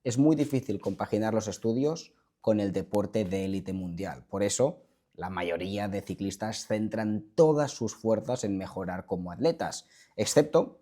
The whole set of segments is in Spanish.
es muy difícil compaginar los estudios con el deporte de élite mundial. Por eso, la mayoría de ciclistas centran todas sus fuerzas en mejorar como atletas, excepto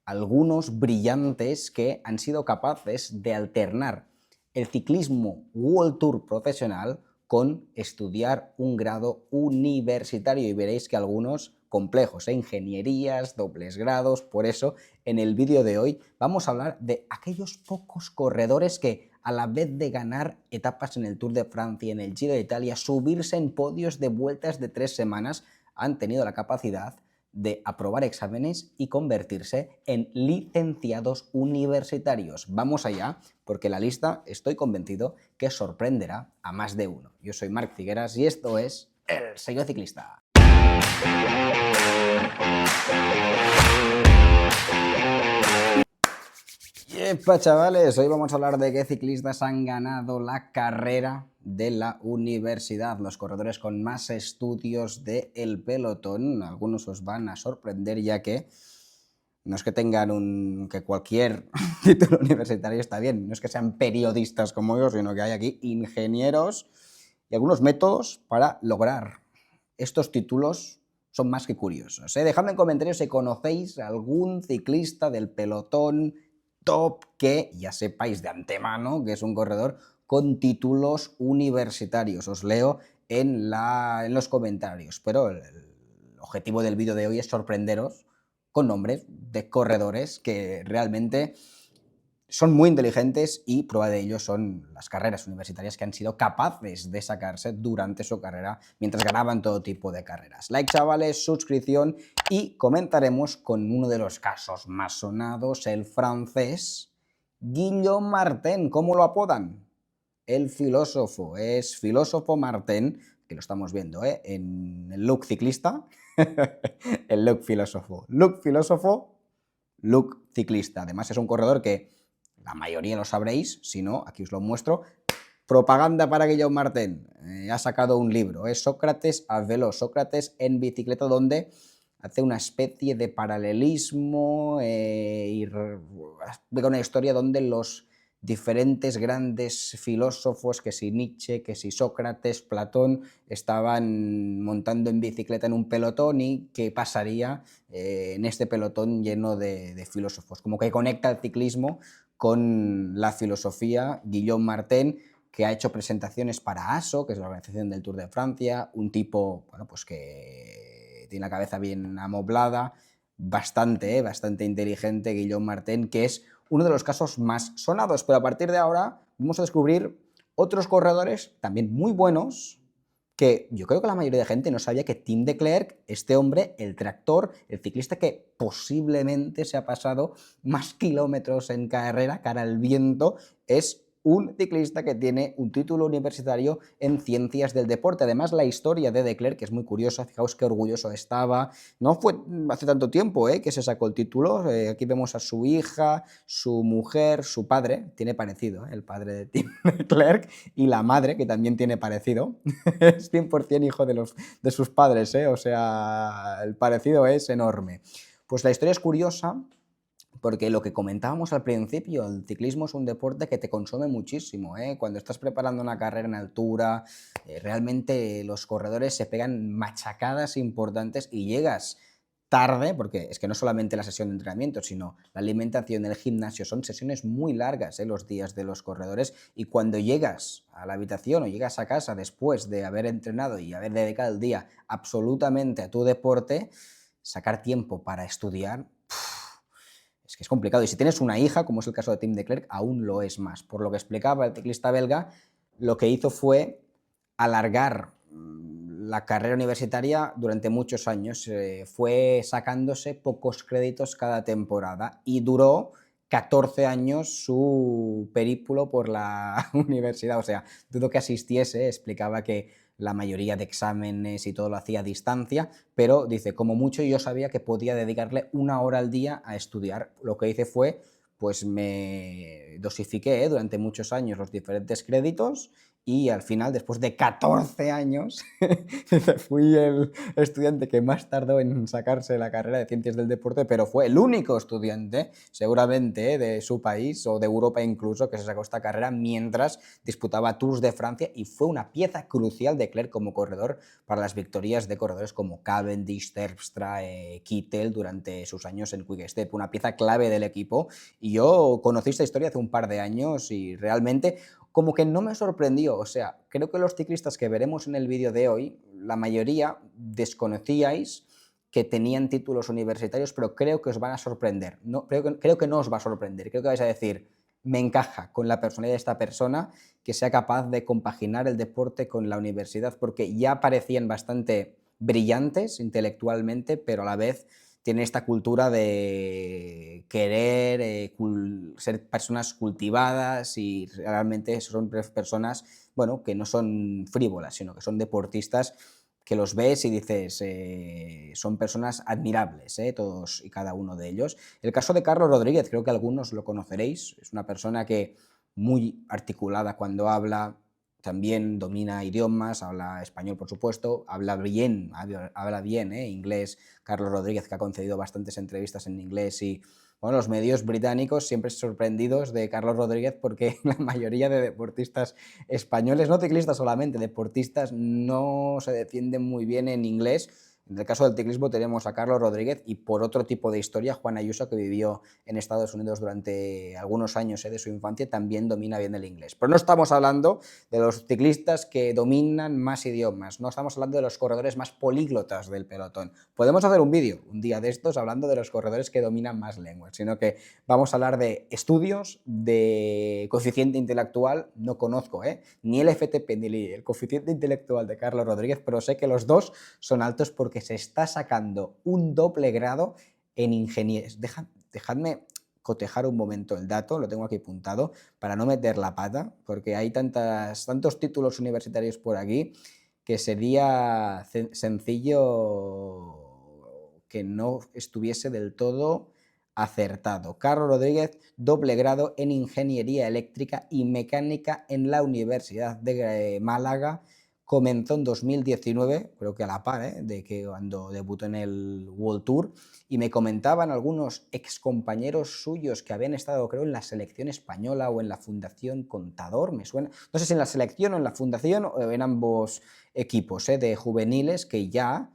algunos brillantes que han sido capaces de alternar el ciclismo World Tour profesional con estudiar un grado universitario, y veréis que algunos complejos, ingenierías, dobles grados. Por eso, en el vídeo de hoy vamos a hablar de aquellos pocos corredores que, a la vez de ganar etapas en el Tour de Francia, en el Giro de Italia, subirse en podios de vueltas de 3 semanas, han tenido la capacidad de aprobar exámenes y convertirse en licenciados universitarios. Vamos allá, porque la lista, estoy convencido, que sorprenderá a más de uno. Yo soy Marc Figueras y esto es El Sello Ciclista. Yepa, chavales, hoy vamos a hablar de qué ciclistas han ganado la carrera de la universidad, los corredores con más estudios del pelotón. Algunos os van a sorprender, ya que no es que tengan que cualquier título universitario está bien, no es que sean periodistas como yo, sino que hay aquí ingenieros y algunos métodos para lograr estos títulos. Son más que curiosos, ¿eh? Dejadme en comentarios si conocéis algún ciclista del pelotón top que ya sepáis de antemano que es un corredor con títulos universitarios. Os leo en los comentarios, pero el objetivo del vídeo de hoy es sorprenderos con nombres de corredores que realmente son muy inteligentes, y prueba de ello son las carreras universitarias que han sido capaces de sacarse durante su carrera mientras ganaban todo tipo de carreras. Like, chavales, suscripción, y comentaremos con uno de los casos más sonados, el francés Guillaume Martin. ¿Cómo lo apodan? El filósofo. Es filósofo Martin, que lo estamos viendo en el look ciclista. El look filósofo. Look filósofo, look ciclista. Además es un corredor que la mayoría lo sabréis, si no, aquí os lo muestro. Propaganda para Guillaume Martin. Ha sacado un libro, es Sócrates a velo, Sócrates en bicicleta, donde hace una especie de paralelismo y explica una historia donde los diferentes grandes filósofos, que si Nietzsche, que si Sócrates, Platón, estaban montando en bicicleta en un pelotón, y qué pasaría en este pelotón lleno de filósofos. Como que conecta el ciclismo con la filosofía. Guillaume Martin, que ha hecho presentaciones para ASO, que es la organización del Tour de Francia, un tipo, bueno, pues que tiene la cabeza bien amoblada, bastante inteligente, Guillaume Martin, que es uno de los casos más sonados. Pero a partir de ahora vamos a descubrir otros corredores también muy buenos, que yo creo que la mayoría de gente no sabía que Tim de Klerk, este hombre, el tractor, el ciclista que posiblemente se ha pasado más kilómetros en carrera cara al viento, es un ciclista que tiene un título universitario en ciencias del deporte. Además, la historia de Klerk, que es muy curiosa, fijaos qué orgulloso estaba. No fue hace tanto tiempo que se sacó el título. Aquí vemos a su hija, su mujer, su padre, tiene parecido, el padre de Tim de Klerk, y la madre, que también tiene parecido. Es 100% hijo de sus padres, o sea, el parecido es enorme. Pues la historia es curiosa, porque lo que comentábamos al principio, el ciclismo es un deporte que te consume muchísimo, Cuando estás preparando una carrera en altura, realmente los corredores se pegan machacadas importantes y llegas tarde, porque es que no solamente la sesión de entrenamiento, sino la alimentación, el gimnasio, son sesiones muy largas, los días de los corredores, y cuando llegas a la habitación o llegas a casa después de haber entrenado y haber dedicado el día absolutamente a tu deporte, sacar tiempo para estudiar, es que es complicado. Y si tienes una hija, como es el caso de Tim de Klerk, aún lo es más. Por lo que explicaba el ciclista belga, lo que hizo fue alargar la carrera universitaria durante muchos años. Fue sacándose pocos créditos cada temporada y duró 14 años su periplo por la universidad. O sea, dudo que asistiese. Explicaba que la mayoría de exámenes y todo lo hacía a distancia, pero dice, como mucho yo sabía que podía dedicarle 1 hora al día a estudiar. Lo que hice fue, pues me dosifiqué durante muchos años los diferentes créditos, y al final, después de 14 años, fui el estudiante que más tardó en sacarse la carrera de Ciencias del Deporte, pero fue el único estudiante, seguramente, de su país o de Europa incluso, que se sacó esta carrera mientras disputaba Tours de Francia, y fue una pieza crucial de Clerc como corredor para las victorias de corredores como Cavendish, Terpstra, Kittel durante sus años en Quick Step, una pieza clave del equipo. Y yo conocí esta historia hace un par de años y realmente como que no me sorprendió. O sea, creo que los ciclistas que veremos en el vídeo de hoy, la mayoría desconocíais que tenían títulos universitarios, pero creo que os van a sorprender. No, creo que no os va a sorprender. Creo que vais a decir, me encaja con la personalidad de esta persona, que sea capaz de compaginar el deporte con la universidad, porque ya parecían bastante brillantes intelectualmente, pero a la vez tienen esta cultura de querer ser personas cultivadas, y realmente son personas, bueno, que no son frívolas, sino que son deportistas que los ves y dices, son personas admirables, todos y cada uno de ellos. El caso de Carlos Rodríguez, creo que algunos lo conoceréis, es una persona que muy articulada cuando habla, también domina idiomas, habla español, por supuesto, habla bien inglés. Carlos Rodríguez, que ha concedido bastantes entrevistas en inglés, y bueno, los medios británicos siempre sorprendidos de Carlos Rodríguez, porque la mayoría de deportistas españoles, no ciclistas solamente, deportistas, no se defienden muy bien en inglés. En el caso del ciclismo tenemos a Carlos Rodríguez, y por otro tipo de historia, Juan Ayuso, que vivió en Estados Unidos durante algunos años de su infancia, también domina bien el inglés. Pero no estamos hablando de los ciclistas que dominan más idiomas, no estamos hablando de los corredores más políglotas del pelotón. Podemos hacer un vídeo un día de estos hablando de los corredores que dominan más lenguas, sino que vamos a hablar de estudios, de coeficiente intelectual. No conozco ni el FTP ni el coeficiente intelectual de Carlos Rodríguez, pero sé que los dos son altos porque se está sacando un doble grado en ingeniería. Dejadme cotejar un momento el dato, lo tengo aquí apuntado, para no meter la pata, porque hay tantos títulos universitarios por aquí que sería sencillo que no estuviese del todo acertado. Carlos Rodríguez, doble grado en Ingeniería Eléctrica y Mecánica en la Universidad de Málaga. Comenzó en 2019, creo que a la par de que cuando debutó en el World Tour, y me comentaban algunos excompañeros suyos que habían estado, creo, en la selección española o en la Fundación Contador, me suena, no sé si en la selección o en la Fundación o en ambos equipos de juveniles, que ya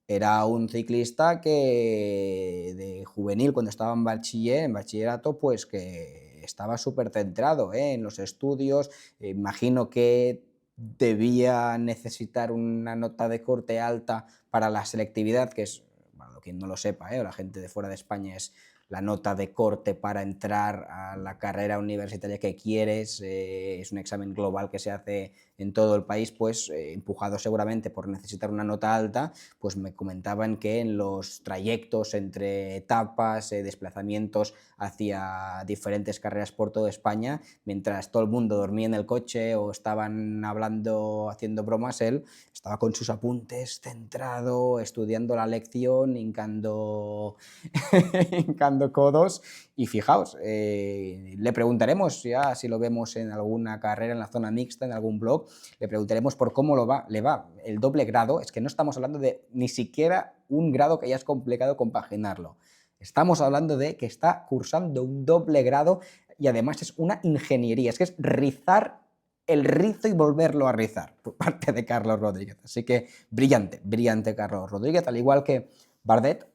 era un ciclista que de juvenil, cuando estaba en bachillerato, pues que estaba súper centrado en los estudios. Imagino que debía necesitar una nota de corte alta para la selectividad, que es, bueno, quien no lo sepa, o la gente de fuera de España, es la nota de corte para entrar a la carrera universitaria que quieres. Es un examen global que se hace en todo el país, pues empujado seguramente por necesitar una nota alta. Pues me comentaban que en los trayectos entre etapas, desplazamientos hacia diferentes carreras por toda España, mientras todo el mundo dormía en el coche o estaban hablando, haciendo bromas, él estaba con sus apuntes, centrado, estudiando la lección, hincando codos. Y fijaos, le preguntaremos ya si lo vemos en alguna carrera en la zona mixta, en algún blog, le preguntaremos por cómo le va el doble grado. Es que no estamos hablando de ni siquiera un grado que ya es complicado compaginarlo. Estamos hablando de que está cursando un doble grado, y además es una ingeniería, es que es rizar el rizo y volverlo a rizar por parte de Carlos Rodríguez. Así que brillante, brillante Carlos Rodríguez, al igual que Bardet,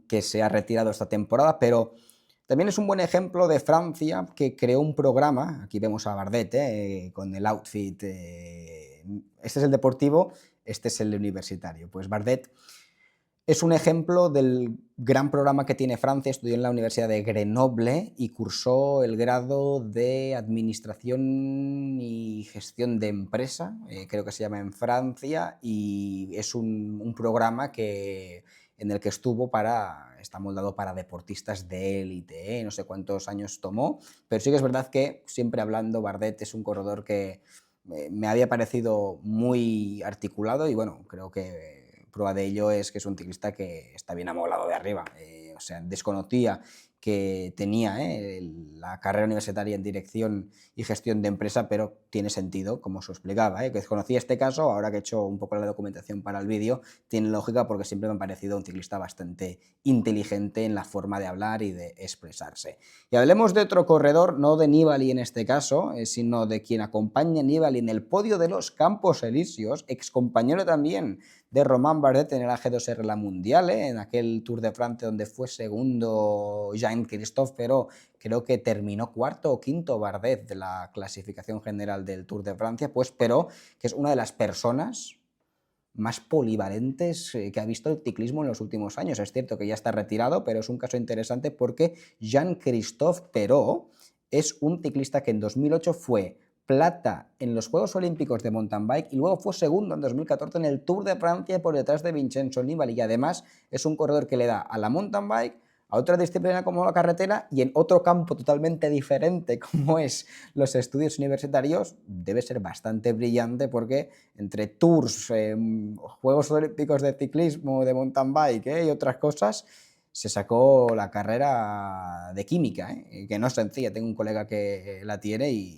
que se ha retirado esta temporada, pero también es un buen ejemplo de Francia, que creó un programa. Aquí vemos a Bardet con el outfit. Este es el deportivo, este es el universitario. Pues Bardet es un ejemplo del gran programa que tiene Francia. Estudió en la Universidad de Grenoble y cursó el grado de Administración y Gestión de Empresa, creo que se llama en Francia, y es un programa en el que está moldado para deportistas de élite. No sé cuántos años tomó, pero sí que es verdad que, siempre hablando, Bardet es un corredor que me había parecido muy articulado, y bueno, creo que prueba de ello es que es un ciclista que está bien amoblado de arriba. O sea, desconocía que tenía la carrera universitaria en dirección y gestión de empresa, pero tiene sentido, como os explicaba, que desconocía este caso, ahora que he hecho un poco la documentación para el vídeo, tiene lógica porque siempre me ha parecido un ciclista bastante inteligente en la forma de hablar y de expresarse. Y hablemos de otro corredor, no de Nibali en este caso, sino de quien acompaña a Nibali en el podio de los Campos Elíseos, excompañero también de Romain Bardet en el AG2R La Mundial, en aquel Tour de Francia donde fue segundo Jean-Christophe, pero creo que terminó cuarto o quinto Bardet de la clasificación general del Tour de Francia, pues pero que es una de las personas más polivalentes que ha visto el ciclismo en los últimos años. Es cierto que ya está retirado, pero es un caso interesante porque Jean-Christophe Perrault es un ciclista que en 2008 fue plata en los Juegos Olímpicos de mountain bike y luego fue segundo en 2014 en el Tour de Francia por detrás de Vincenzo Nibali, y además es un corredor que le da a la mountain bike, a otra disciplina como la carretera y en otro campo totalmente diferente como es los estudios universitarios. Debe ser bastante brillante porque entre tours, Juegos Olímpicos de ciclismo, de mountain bike y otras cosas, se sacó la carrera de química, que no es sencilla. Tengo un colega que la tiene y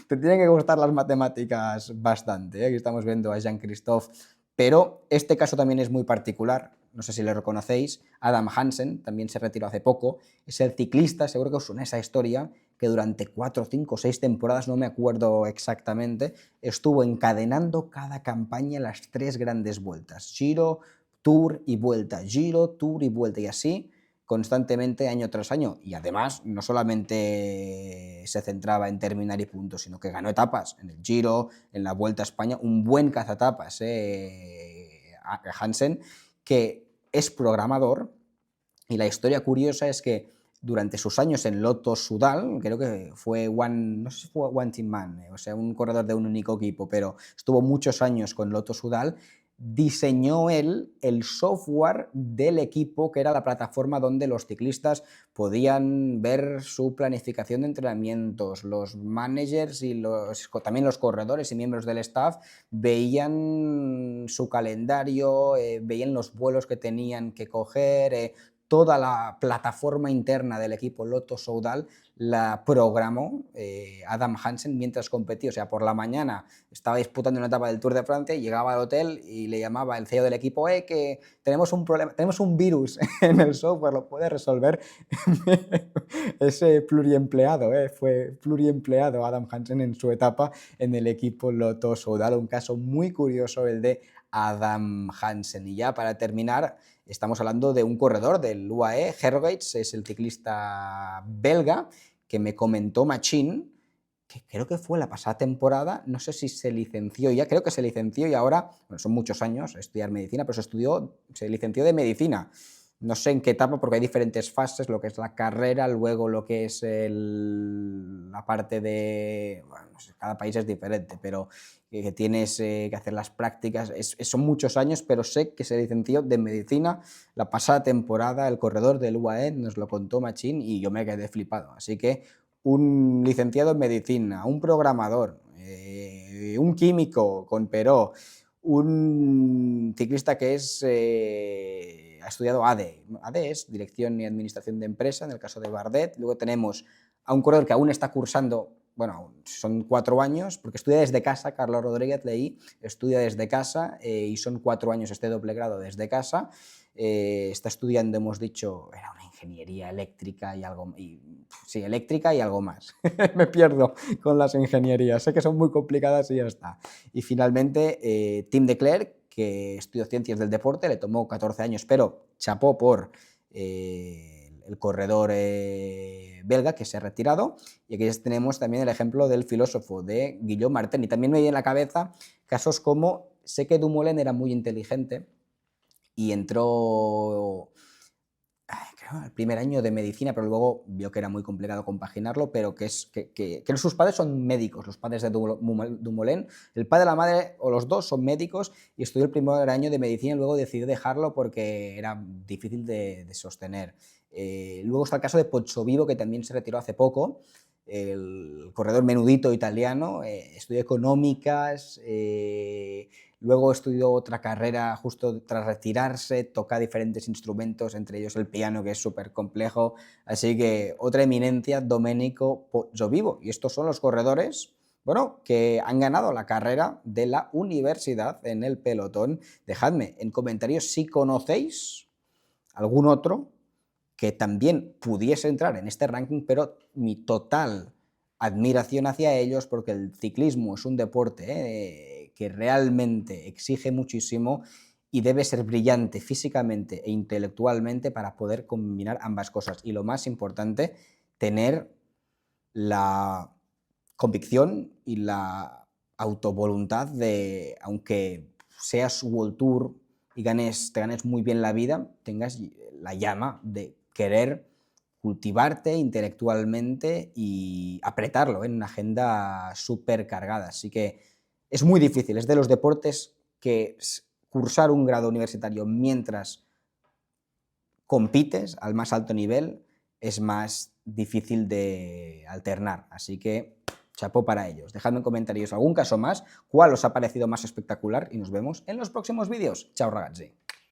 te tienen que gustar las matemáticas bastante. Aquí estamos viendo a Jean-Christophe, pero este caso también es muy particular. No sé si lo reconocéis. Adam Hansen también se retiró hace poco. Es el ciclista, seguro que os suena esa historia, que durante 4, 5, 6 temporadas, no me acuerdo exactamente, estuvo encadenando cada campaña en las 3 grandes vueltas. Giro, Tour y Vuelta. Giro, Tour y Vuelta. Y así constantemente año tras año, y además no solamente se centraba en terminar y punto, sino que ganó etapas en el Giro, en la Vuelta a España, un buen cazatapas, Hansen, que es programador, y la historia curiosa es que durante sus años en Lotto Soudal, creo que fue no sé si fue One Team Man, o sea, un corredor de un único equipo, pero estuvo muchos años con Lotto Soudal, diseñó él el software del equipo, que era la plataforma donde los ciclistas podían ver su planificación de entrenamientos, los managers y también los corredores y miembros del staff veían su calendario, veían los vuelos que tenían que coger, toda la plataforma interna del equipo Lotto Soudal la programó Adam Hansen mientras competía. O sea, por la mañana estaba disputando una etapa del Tour de Francia, llegaba al hotel y le llamaba el CEO del equipo, que tenemos un problema, tenemos un virus en el software, ¿lo puede resolver? Ese pluriempleado, fue pluriempleado Adam Hansen en su etapa en el equipo Lotto Soudal. Un caso muy curioso el de Adam Hansen. Y ya para terminar, estamos hablando de un corredor del UAE, Hergates, es el ciclista belga que me comentó Machín, que creo que fue la pasada temporada, no sé si se licenció ya, creo que se licenció y ahora, bueno, son muchos años estudiar medicina, pero se licenció de medicina. No sé en qué etapa, porque hay diferentes fases, lo que es la carrera, luego lo que es la parte de... Bueno, no sé, cada país es diferente, pero que tienes que hacer las prácticas, son muchos años, pero sé que se licenció de medicina la pasada temporada, el corredor del UAE nos lo contó Machín y yo me quedé flipado. Así que un licenciado en medicina, un programador, un químico con Peró, un ciclista que ha estudiado ADE. ADE es Dirección y Administración de Empresa, en el caso de Bardet. Luego tenemos a un corredor que aún está cursando, bueno, son 4 años, porque estudia desde casa, Carlos Rodríguez, leí, estudia desde casa y son 4 años este doble grado desde casa. Está estudiando, hemos dicho, era una ingeniería eléctrica y algo, sí, eléctrica y algo más. Me pierdo con las ingenierías, sé que son muy complicadas y ya está. Y finalmente, Tim de Klerk, que estudió Ciencias del Deporte, le tomó 14 años, pero chapó por el corredor belga que se ha retirado. Y aquí tenemos también el ejemplo del filósofo de Guillaume Martin. Y también me viene en la cabeza casos como, sé que Dumoulin era muy inteligente y entró creo, el primer año de medicina, pero luego vio que era muy complicado compaginarlo, pero que sus padres son médicos, los padres de Dumoulin, el padre, la madre o los dos son médicos, y estudió el primer año de medicina y luego decidió dejarlo porque era difícil de sostener. Luego está el caso de Pozzovivo, que también se retiró hace poco, el corredor menudito italiano, estudió económicas, luego estudió otra carrera justo tras retirarse, toca diferentes instrumentos, entre ellos el piano, que es súper complejo, así que otra eminencia, Domenico Pozzovivo, y estos son los corredores, bueno, que han ganado la carrera de la universidad en el pelotón. Dejadme en comentarios si conocéis algún otro que también pudiese entrar en este ranking, pero mi total admiración hacia ellos, porque el ciclismo es un deporte que realmente exige muchísimo y debe ser brillante físicamente e intelectualmente para poder combinar ambas cosas. Y lo más importante, tener la convicción y la autovoluntad de, aunque seas World Tour y te ganes muy bien la vida, tengas la llama de querer cultivarte intelectualmente y apretarlo en una agenda súper cargada. Así que es muy difícil, es de los deportes que cursar un grado universitario mientras compites al más alto nivel es más difícil de alternar. Así que chapó para ellos. Dejadme en comentarios algún caso más, cuál os ha parecido más espectacular y nos vemos en los próximos vídeos. Chao ragazzi.